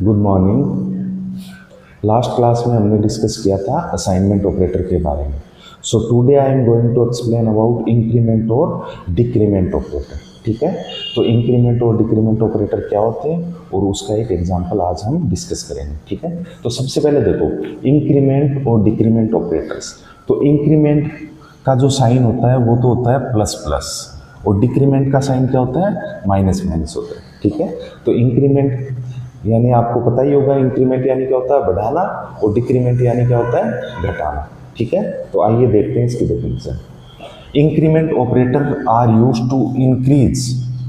Good morning. Last class में हमने discuss किया था असाइनमेंट ऑपरेटर के बारे में। So today I am going to explain about increment और डिक्रीमेंट ऑपरेटर। ठीक है, तो इंक्रीमेंट और डिक्रीमेंट ऑपरेटर क्या होते हैं और उसका एक एग्जांपल आज हम डिस्कस करेंगे। ठीक है, तो सबसे पहले देखो इंक्रीमेंट और डिक्रीमेंट ऑपरेटर्स। तो इंक्रीमेंट का जो साइन होता है वो तो होता है प्लस प्लस, और डिक्रीमेंट का साइन क्या होता है, माइनस माइनस होता है। ठीक है, तो इंक्रीमेंट यानी आपको पता ही होगा इंक्रीमेंट यानी क्या होता है, बढ़ाना, और डिक्रीमेंट यानी क्या होता है, घटाना। ठीक है, तो आइए देखते हैं इसकी definition. Increment operator are use to increase.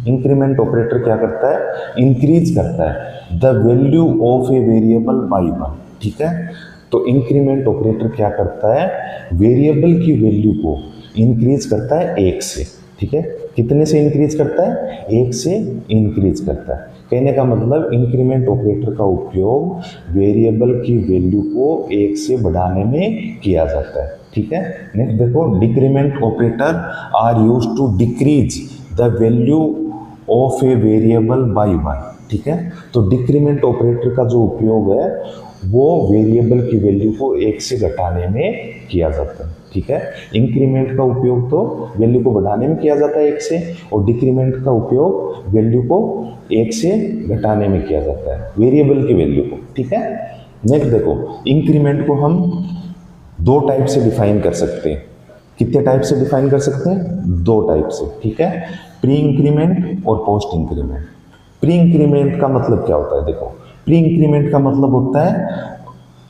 Increment operator क्या करता है, इंक्रीज करता है the value of a variable by one. ठीक है, तो इंक्रीमेंट ऑपरेटर क्या करता है, वेरिएबल की वैल्यू को इंक्रीज करता है एक से। ठीक है, कितने से इंक्रीज करता है, एक से इंक्रीज करता है। कहने का मतलब इंक्रीमेंट ऑपरेटर का उपयोग वेरिएबल की वैल्यू को एक से बढ़ाने में किया जाता है। ठीक है, नेक्स्ट देखो, decrement operator are use to decrease the value of a variable by one. ठीक है, तो डिक्रीमेंट ऑपरेटर का जो उपयोग है वो वेरिएबल की वैल्यू को एक से घटाने में किया जाता है। ठीक है, इंक्रीमेंट का उपयोग तो वैल्यू को बढ़ाने में किया जाता है एक से, और डिक्रीमेंट का उपयोग वैल्यू को एक से घटाने में किया जाता है, वेरिएबल की वैल्यू को। ठीक है, नेक्स्ट देखो, इंक्रीमेंट को हम दो टाइप से डिफाइन कर सकते हैं। कितने टाइप से डिफाइन कर सकते हैं, दो टाइप से। ठीक है, प्री इंक्रीमेंट और पोस्ट इंक्रीमेंट। प्री इंक्रीमेंट का मतलब क्या होता है, देखो प्री इंक्रीमेंट का मतलब होता है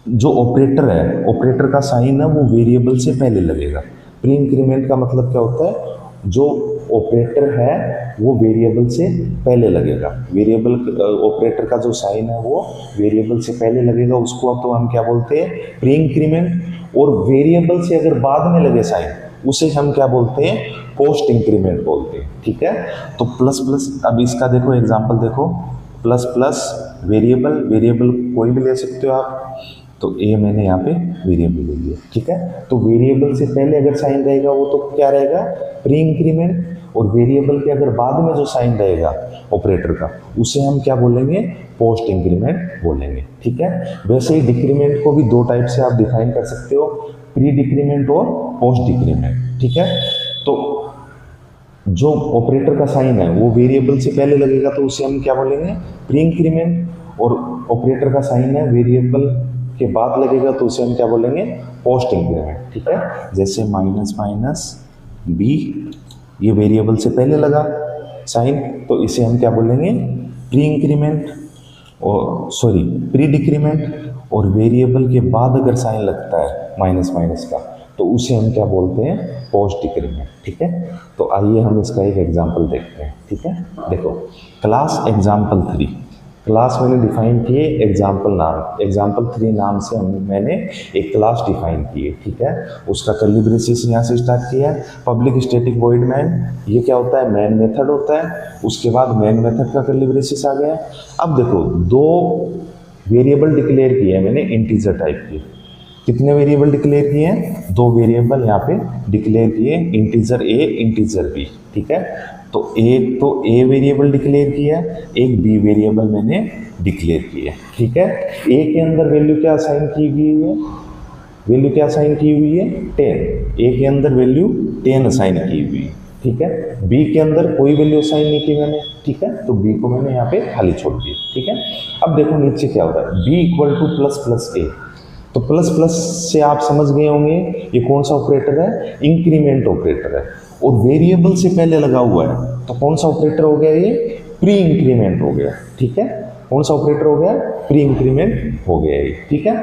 जो ऑपरेटर है, ऑपरेटर का साइन है वो वेरिएबल से पहले लगेगा। प्री इंक्रीमेंट का मतलब क्या होता है, जो ऑपरेटर है वो वेरिएबल से पहले लगेगा। वेरिएबल ऑपरेटर का जो साइन है वो वेरिएबल से पहले लगेगा, उसको अब तो हम क्या बोलते हैं, प्री इंक्रीमेंट। और वेरिएबल से अगर बाद में लगे साइन उसे हम क्या बोलते हैं, पोस्ट इंक्रीमेंट बोलते हैं। ठीक है, तो प्लस प्लस, अब इसका देखो एग्जांपल देखो, प्लस प्लस वेरिएबल, वेरिएबल कोई भी ले सकते हो आप, तो ए मैंने यहाँ पे वेरिएबल ले लिया। ठीक है, तो वेरिएबल से पहले अगर साइन रहेगा वो तो क्या रहेगा, प्री इंक्रीमेंट, और वेरिएबल के अगर बाद में जो साइन रहेगा ऑपरेटर का उसे हम क्या बोलेंगे, पोस्ट इंक्रीमेंट बोलेंगे। ठीक है, वैसे ही डिक्रीमेंट को भी दो टाइप से आप डिफाइन कर सकते हो, प्री डिक्रीमेंट और पोस्ट डिक्रीमेंट। ठीक है, तो जो ऑपरेटर का साइन है वो वेरिएबल से पहले लगेगा तो उसे हम क्या बोलेंगे, प्री इंक्रीमेंट, और ऑपरेटर का साइन है वेरिएबल के बाद लगेगा तो उसे हम क्या बोलेंगे, पोस्ट इंक्रीमेंट। ठीक है, जैसे माइनस माइनस बी, ये वेरिएबल से पहले लगा साइन तो इसे हम क्या बोलेंगे, प्री इंक्रीमेंट, और सॉरी प्री डिक्रीमेंट, और वेरिएबल के बाद अगर साइन लगता है माइनस माइनस का तो उसे हम क्या बोलते हैं, पोस्ट डिक्रीमेंट। ठीक है, तो आइए हम इसका एक एग्जांपल देखते हैं। ठीक है, देखो क्लास एग्जांपल 3, क्लास मैंने डिफाइन किए एग्जाम्पल नाम, एग्जाम्पल 3 नाम से मैंने एक क्लास डिफाइन की है। ठीक है, उसका कर्ली ब्रेसेस यहाँ से स्टार्ट किया है, पब्लिक स्टैटिक वॉइड मैन, ये क्या होता है, मैन मेथड होता है, उसके बाद मैन मेथड का कर्ली ब्रेसेस आ गया। अब देखो दो वेरिएबल डिक्लेयर किए हैं मैंने इंटीजर टाइप के। कितने वेरिएबल डिक्लेयर किए हैं, दो वेरिएबल यहाँ पे डिक्लेयर किए, इंटीजर ए इंटीजर बी। ठीक है, तो एक तो ए वेरिएबल डिक्लेयर किया, एक बी वेरिएबल मैंने डिक्लेयर किया। ठीक है, ए के अंदर वैल्यू क्या असाइन की हुई है, वैल्यू क्या असाइन की हुई है, 10। ए के अंदर वैल्यू 10 असाइन की हुई है। ठीक है, बी के अंदर कोई वैल्यू असाइन नहीं की मैंने। ठीक है, तो बी को मैंने यहाँ पे खाली छोड़ दिया। ठीक है, अब देखो नीचे क्या होता है, B equal to plus plus A. तो प्लस प्लस से आप समझ गए होंगे ये कौन सा ऑपरेटर है, इंक्रीमेंट ऑपरेटर है, और वेरिएबल से पहले लगा हुआ है तो कौन सा ऑपरेटर हो गया, ये प्री इंक्रीमेंट हो गया। ठीक है, कौन सा ऑपरेटर हो गया, प्री इंक्रीमेंट हो गया ये। ठीक है,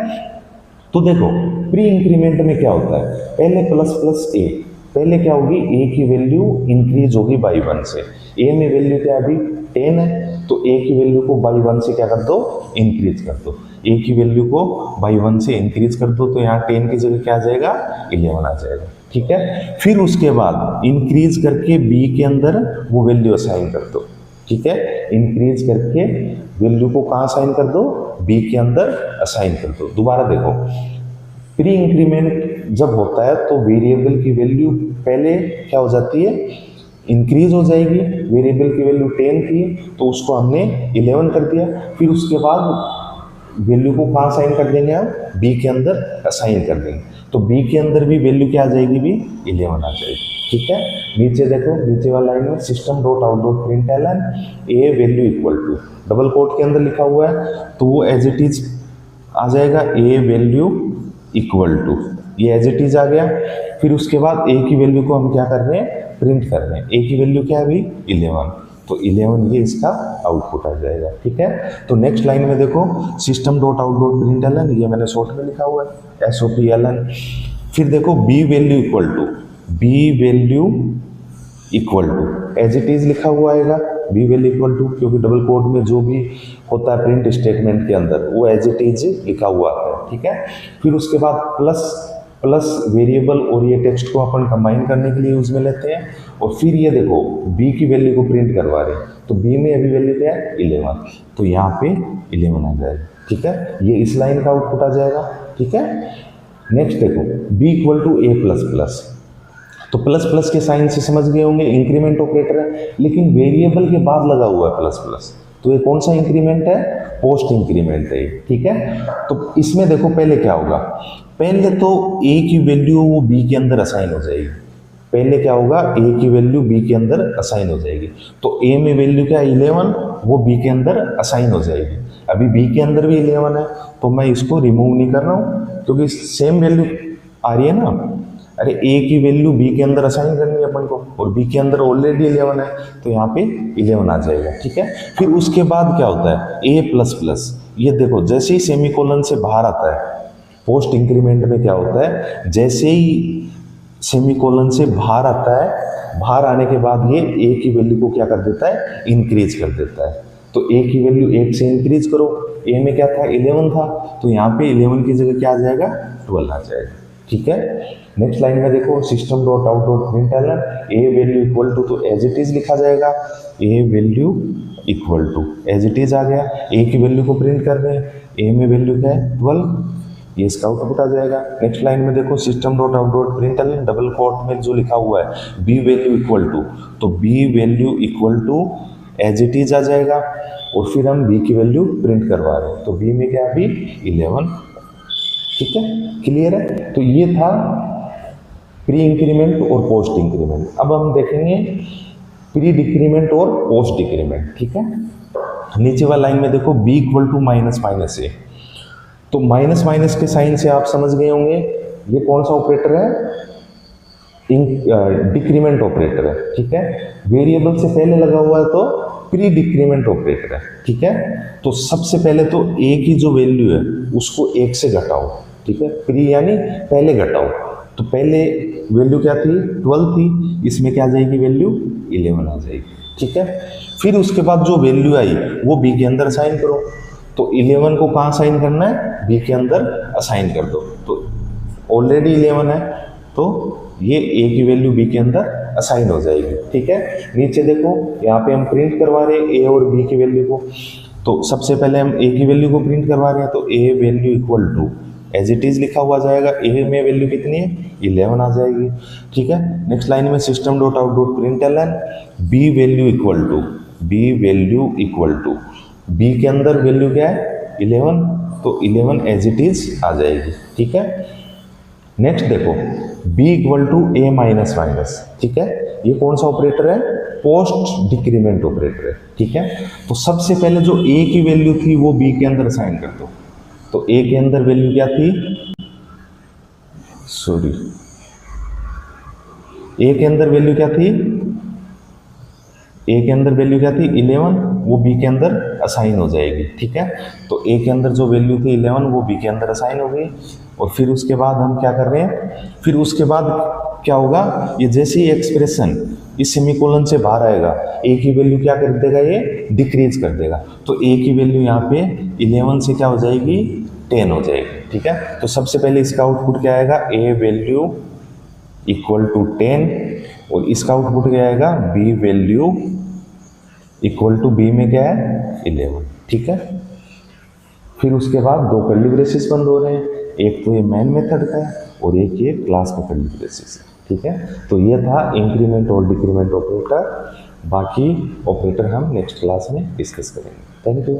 तो देखो प्री इंक्रीमेंट में क्या होता है, पहले प्लस प्लस ए, पहले क्या होगी, ए की वैल्यू इंक्रीज होगी बाई 1 से। ए में वैल्यू क्या अभी 10 है, तो ए की वैल्यू को बाई 1 से क्या कर दो, इंक्रीज कर दो। ए की वैल्यू को बाई 1 से इंक्रीज कर दो तो यहाँ 10 की जगह क्या आ जाएगा, 11 आ जाएगा। ठीक है, फिर उसके बाद इंक्रीज करके बी के अंदर वो वैल्यू असाइन कर दो। ठीक है, इंक्रीज करके वैल्यू को कहाँ असाइन कर दो, बी के अंदर असाइन कर दो। दोबारा देखो, प्री इंक्रीमेंट जब होता है तो वेरिएबल की वैल्यू पहले क्या हो जाती है, इंक्रीज हो जाएगी। वेरिएबल की वैल्यू 10 थी तो उसको हमने 11 कर दिया, फिर उसके बाद वैल्यू को कहाँ साइन कर देंगे हम, बी के अंदर असाइन कर देंगे, तो बी के अंदर भी वैल्यू क्या आ जाएगी, भी 11 आ जाएगी। ठीक है, नीचे देखो, नीचे वाला लाइन में system dot out dot print Elon A value equal to, double quote के अंदर लिखा हुआ है तो वो एज इट इज आ जाएगा, ए वैल्यू इक्वल टू, ये एज इट इज आ गया। फिर उसके बाद ए की वैल्यू को हम क्या कर रहे हैं, प्रिंट कर रहे हैं। ए की वैल्यू क्या है अभी 11, तो 11 ये इसका आउटपुट आ जाएगा। ठीक है, तो नेक्स्ट लाइन में देखो, system dot out dot print LN, ये मैंने शॉर्ट में लिखा हुआ है SOPLN। फिर देखो B value equal to, B value equal to as it is लिखा हुआ आएगा, बी वैल्यू इक्वल टू, क्योंकि डबल कोट में जो भी होता है प्रिंट स्टेटमेंट के अंदर वो एज इट इज लिखा हुआ है। ठीक है, फिर उसके बाद प्लस प्लस वेरिएबल और ये टेक्स्ट को अपन कंबाइन करने के लिए यूज में लेते हैं। और फिर ये देखो बी की वैल्यू को प्रिंट करवा रहे हैं, तो बी में अभी वैल्यू क्या है 11, तो यहाँ पे 11 आ जाएगा। ठीक है, ये इस लाइन का आउटपुट आ जाएगा। ठीक है, नेक्स्ट देखो B equal to A plus plus, तो प्लस प्लस के साइन से समझ गए होंगे इंक्रीमेंट ऑपरेटर है, लेकिन वेरिएबल के बाद लगा हुआ है प्लस प्लस, तो ये कौन सा इंक्रीमेंट है, पोस्ट इंक्रीमेंट है। ठीक है, तो इसमें देखो पहले क्या होगा, पहले तो ए की वैल्यू वो बी के अंदर असाइन हो जाएगी, पहले क्या होगा, ए की वैल्यू बी के अंदर असाइन हो जाएगी, तो ए में वैल्यू क्या 11, वो बी के अंदर असाइन हो जाएगी। अभी बी के अंदर भी 11 है, तो मैं इसको रिमूव नहीं कर रहा हूँ क्योंकि सेम वैल्यू आ रही है ना। अरे ए की वैल्यू बी के अंदर असाइन करनी है अपन को, और बी के अंदर ऑलरेडी 11 है, तो यहाँ पे 11 आ जाएगा। ठीक है, फिर उसके बाद क्या होता है, ए प्लस प्लस, ये देखो जैसे ही सेमीकोलन से बाहर आता है, पोस्ट इंक्रीमेंट में क्या होता है, जैसे ही सेमीकोलन से बाहर आता है, बाहर आने के बाद ये ए की वैल्यू को क्या कर देता है, इंक्रीज कर देता है। तो ए की वैल्यू 1 से इंक्रीज करो, ए में क्या था 11 था, तो यहाँ पे 11 की जगह क्या आ जाएगा 12 आ जाएगा। ठीक है, नेक्स्ट लाइन में देखो system dot out dot print Elon A value equal to, तो एज इट इज लिखा जाएगा, A value equal to as it is आ गया, ए की वैल्यू को प्रिंट कर रहे हैं, ए में वैल्यू क्या है 12, ये इसका आउटपुट आ जाएगा। नेक्स्ट लाइन में देखो system dot out dot print Elon double quote में जो लिखा हुआ है बी वैल्यू इक्वल टू, तो B value equal to as it is आ जाएगा, और फिर हम बी की वैल्यू प्रिंट करवा रहे हैं, तो बी में क्या है अभी 11। ठीक है, क्लियर है, तो ये था प्री इंक्रीमेंट और पोस्ट इंक्रीमेंट। अब हम देखेंगे प्री डिक्रीमेंट और पोस्ट डिक्रीमेंट। ठीक है, नीचे वाला लाइन में देखो B equal to minus minus A, तो माइनस माइनस के साइन से आप समझ गए होंगे ये कौन सा ऑपरेटर है, डिक्रीमेंट ऑपरेटर है। ठीक है, वेरिएबल से पहले लगा हुआ है तो प्री डिक्रीमेंट ऑपरेटर है। ठीक है, तो सबसे पहले तो ए की जो वैल्यू है उसको 1 से घटाओ। ठीक है, प्री यानी पहले घटाओ, तो पहले वैल्यू क्या थी 12 थी, इसमें क्या आ जाएगी वैल्यू 11 आ जाएगी। ठीक है, फिर उसके बाद जो वैल्यू आई वो बी के अंदर असाइन करो, तो 11 को कहाँ असाइन करना है, बी के अंदर असाइन कर दो, तो ऑलरेडी 11 है, तो ये ए की वैल्यू बी के अंदर असाइन हो जाएगी। ठीक है, नीचे देखो यहाँ पे हम प्रिंट करवा रहे हैं ए और बी की वैल्यू को, तो सबसे पहले हम ए की वैल्यू को प्रिंट करवा रहे हैं, तो A value equal to as it is लिखा हुआ जाएगा, ए में वैल्यू कितनी है 11 आ जाएगी। ठीक है, नेक्स्ट लाइन में system dot out dot print LN B value equal to, B value equal to, B के अंदर वैल्यू क्या है 11, तो 11 एज इट इज आ जाएगी। ठीक है, नेक्स्ट देखो b equal to A minus minus. ठीक है, ये कौन सा ऑपरेटर है, पोस्ट डिक्रीमेंट ऑपरेटर है। ठीक है, तो सबसे पहले जो a की वैल्यू थी वो b के अंदर असाइन कर दो, तो a के अंदर वैल्यू क्या थी, सॉरी a के अंदर वैल्यू क्या थी, ए के अंदर वैल्यू क्या थी 11, वो बी के अंदर असाइन हो जाएगी। ठीक है, तो ए के अंदर जो वैल्यू थी 11 वो बी के अंदर असाइन हो गई, और फिर उसके बाद हम क्या कर रहे हैं, फिर उसके बाद क्या होगा, ये जैसे ही एक्सप्रेशन इस सेमीकोलन से बाहर आएगा ए की वैल्यू क्या कर देगा, ये डिक्रीज कर देगा, तो ए की वैल्यू यहाँ पे 11 से क्या हो जाएगी 10 हो जाएगी। ठीक है, तो सबसे पहले इसका आउटपुट क्या आएगा, ए वैल्यू इक्वल टू 10, और इसका आउटपुट क्या आएगा, B value equal to, B में क्या है 11। ठीक है, फिर उसके बाद दो कर्ली ब्रेसेस बंद हो रहे हैं, एक तो ये मेन मेथड का है और एक ये क्लास में कर्ली ब्रेसेस है। ठीक है, तो ये था इंक्रीमेंट और डिक्रीमेंट ऑपरेटर, बाकी ऑपरेटर हम नेक्स्ट क्लास में डिस्कस करेंगे। Thank you.